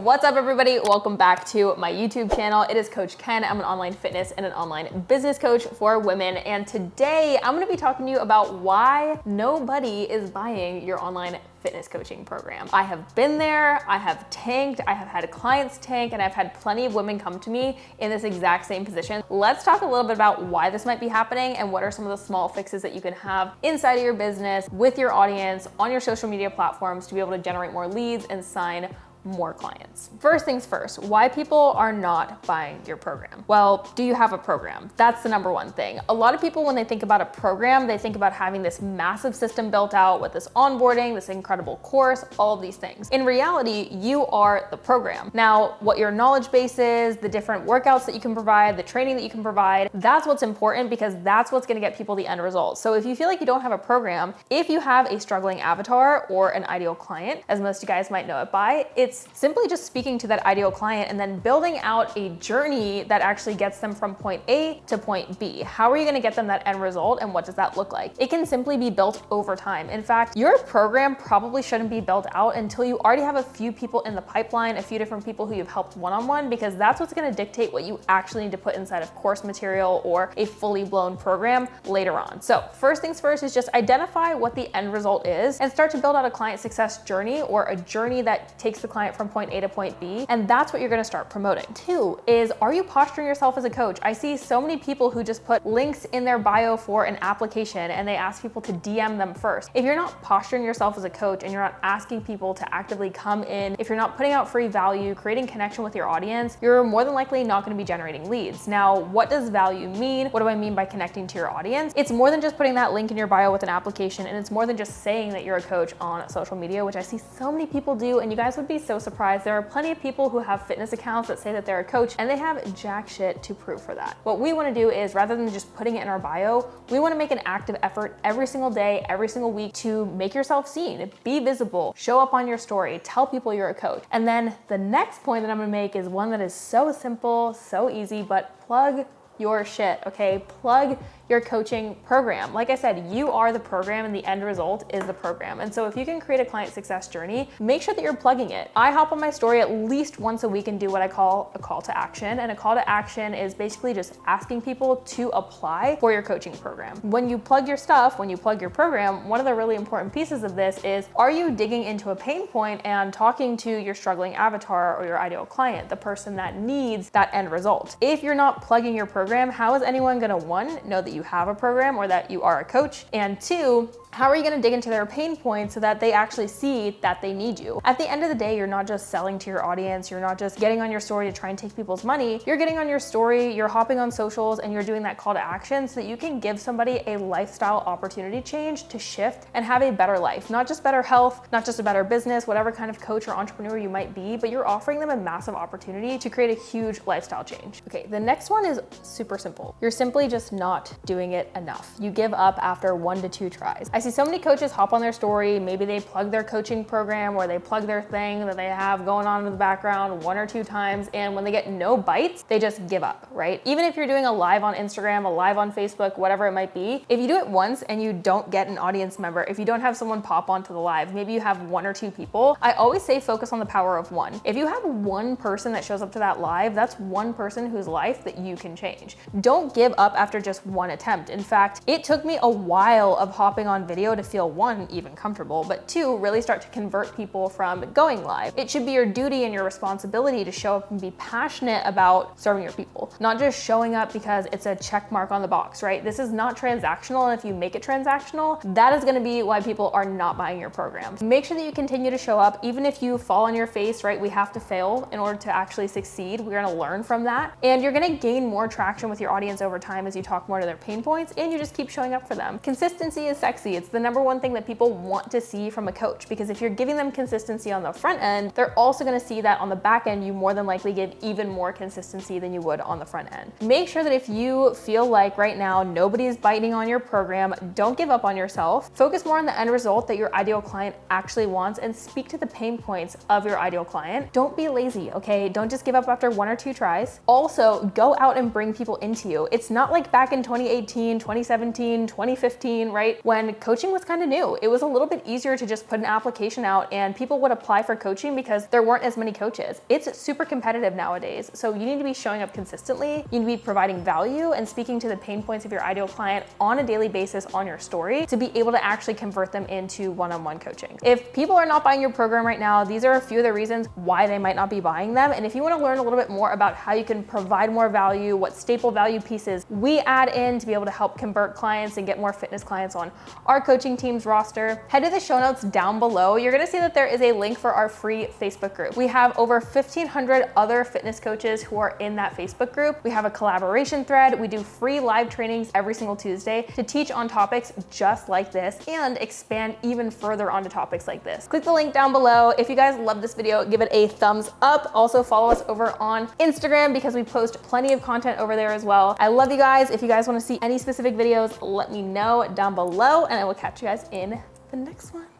What's up, everybody? Welcome back to my YouTube channel. It is Coach Ken. I'm an online fitness and an online business coach for women. And today I'm going to be talking to you about why nobody is buying your online fitness coaching program. I have been there, I have tanked, I have had clients tank, and I've had plenty of women come to me in this exact same position. Let's talk a little bit about why this might be happening and what are some of the small fixes that you can have inside of your business, with your audience, on your social media platforms to be able to generate more leads and sign more clients. First things first, why people are not buying your program. Well, do you have a program? That's the number one thing. A lot of people, when they think about a program, they think about having this massive system built out with this onboarding, this incredible course, all of these things. In reality, you are the program. Now, what your knowledge base is, the different workouts that you can provide, the training that you can provide, that's what's important because that's what's gonna get people the end result. So if you feel like you don't have a program, if you have a struggling avatar or an ideal client, as most of you guys might know it by, it's simply just speaking to that ideal client and then building out a journey that actually gets them from point A to point B. How are you gonna get them that end result, and what does that look like? It can simply be built over time. In fact, your program probably shouldn't be built out until you already have a few people in the pipeline, a few different people who you've helped one-on-one, because that's what's gonna dictate what you actually need to put inside of course material or a fully blown program later on. So first things first is just identify what the end result is and start to build out a client success journey, or a journey that takes the client from point A to point B, and that's what you're gonna start promoting. Two is, are you posturing yourself as a coach? I see so many people who just put links in their bio for an application and they ask people to DM them first. If you're not posturing yourself as a coach and you're not asking people to actively come in, if you're not putting out free value, creating connection with your audience, you're more than likely not gonna be generating leads. Now, what does value mean? What do I mean by connecting to your audience? It's more than just putting that link in your bio with an application, and it's more than just saying that you're a coach on social media, which I see so many people do, and you guys would be so surprised. There are plenty of people who have fitness accounts that say that they're a coach and they have jack shit to prove for that. What we want to do is, rather than just putting it in our bio, we want to make an active effort every single day, every single week to make yourself seen, be visible, show up on your story, tell people you're a coach. And then the next point that I'm going to make is one that is so simple, so easy, but plug your shit, okay? Plug your coaching program. Like I said, you are the program and the end result is the program. And so if you can create a client success journey, make sure that you're plugging it. I hop on my story at least once a week and do what I call a call to action. And a call to action is basically just asking people to apply for your coaching program. When you plug your stuff, when you plug your program, one of the really important pieces of this is, are you digging into a pain point and talking to your struggling avatar or your ideal client, the person that needs that end result? If you're not plugging your program, how is anyone gonna, one, know that you have a program or that you are a coach? And two, how are you gonna dig into their pain points so that they actually see that they need you? At the end of the day, you're not just selling to your audience, you're not just getting on your story to try and take people's money, you're getting on your story, you're hopping on socials, and you're doing that call to action so that you can give somebody a lifestyle opportunity change to shift and have a better life. Not just better health, not just a better business, whatever kind of coach or entrepreneur you might be, but you're offering them a massive opportunity to create a huge lifestyle change. Okay, the next one is super simple. You're simply just not doing it enough. You give up after 1 to 2 tries. I see so many coaches hop on their story, maybe they plug their coaching program or they plug their thing that they have going on in the background 1 or 2 times, and when they get no bites, they just give up, right? Even if you're doing a live on Instagram, a live on Facebook, whatever it might be, if you do it once and you don't get an audience member, if you don't have someone pop onto the live, maybe you have 1 or 2 people, I always say focus on the power of 1. If you have 1 person that shows up to that live, that's 1 person whose life that you can change. Don't give up after just 1 attempt. In fact, it took me a while of hopping on video to feel, 1, even comfortable, but 2, really start to convert people from going live. It should be your duty and your responsibility to show up and be passionate about serving your people, not just showing up because it's a check mark on the box, right? This is not transactional, and if you make it transactional, that is gonna be why people are not buying your program. Make sure that you continue to show up, even if you fall on your face, right? We have to fail in order to actually succeed. We're gonna learn from that, and you're gonna gain more traction with your audience over time as you talk more to their pain points, and you just keep showing up for them. Consistency is sexy. It's the #1 thing that people want to see from a coach, because if you're giving them consistency on the front end, they're also gonna see that on the back end, you more than likely give even more consistency than you would on the front end. Make sure that if you feel like right now nobody's biting on your program, don't give up on yourself. Focus more on the end result that your ideal client actually wants, and speak to the pain points of your ideal client. Don't be lazy, okay? Don't just give up after 1 or 2 tries. Also, go out and bring people into you. It's not like back in 2018, 2017, 2015, right? When coaches coaching was kind of new. It was a little bit easier to just put an application out and people would apply for coaching because there weren't as many coaches. It's super competitive nowadays. So you need to be showing up consistently. You need to be providing value and speaking to the pain points of your ideal client on a daily basis on your story to be able to actually convert them into one-on-one coaching. If people are not buying your program right now, these are a few of the reasons why they might not be buying them. And if you want to learn a little bit more about how you can provide more value, what staple value pieces we add in to be able to help convert clients and get more fitness clients on our coaching team's roster, head to the show notes down below. You're gonna see that there is a link for our free Facebook group. We have over 1,500 other fitness coaches who are in that Facebook group. We have a collaboration thread. We do free live trainings every single Tuesday to teach on topics just like this and expand even further onto topics like this. Click the link down below. If you guys love this video, give it a thumbs up. Also follow us over on Instagram because we post plenty of content over there as well. I love you guys. If you guys want to see any specific videos, let me know down below and I will catch you guys in the next one.